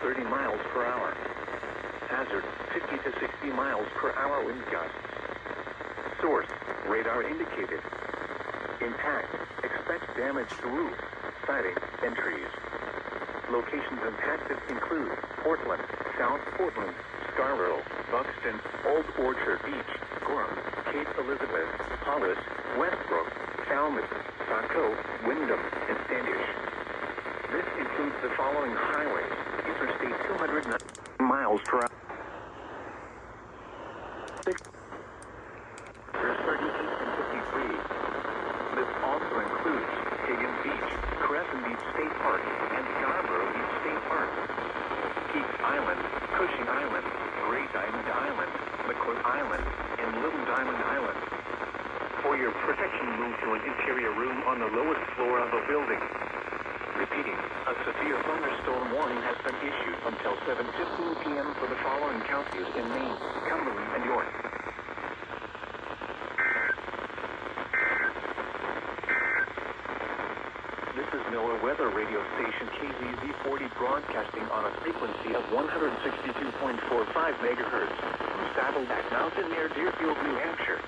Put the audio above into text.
30 miles per hour. Hazard, 50 to 60 miles per hour wind gusts. Source, radar indicated. Impact, expect damage to roof, siding, and trees. Locations impacted include Portland, South Portland, Scarborough, Buxton, Old Orchard Beach, Gorham, Cape Elizabeth, Hollis, Westbrook, Falmouth, Saco, Wyndham, and Standish. This includes the following highways: Interstate 209 miles per hour. 38 and 53. This also includes Higgins Beach, Crescent Beach State Park, and Scarborough Beach State Park. Peak Island, Cushing Island, Great Diamond Island, McCoy Island, and Little Diamond Island. For your protection, move to an interior room on the lowest floor of a building. Repeating, a severe thunderstorm warning has been issued until 7:15 p.m. for the following counties in Maine, Cumberland, and York. This is NOAA weather radio station KZZ40 broadcasting on a frequency of 162.45 megahertz from Saddleback Mountain near Deerfield, New Hampshire.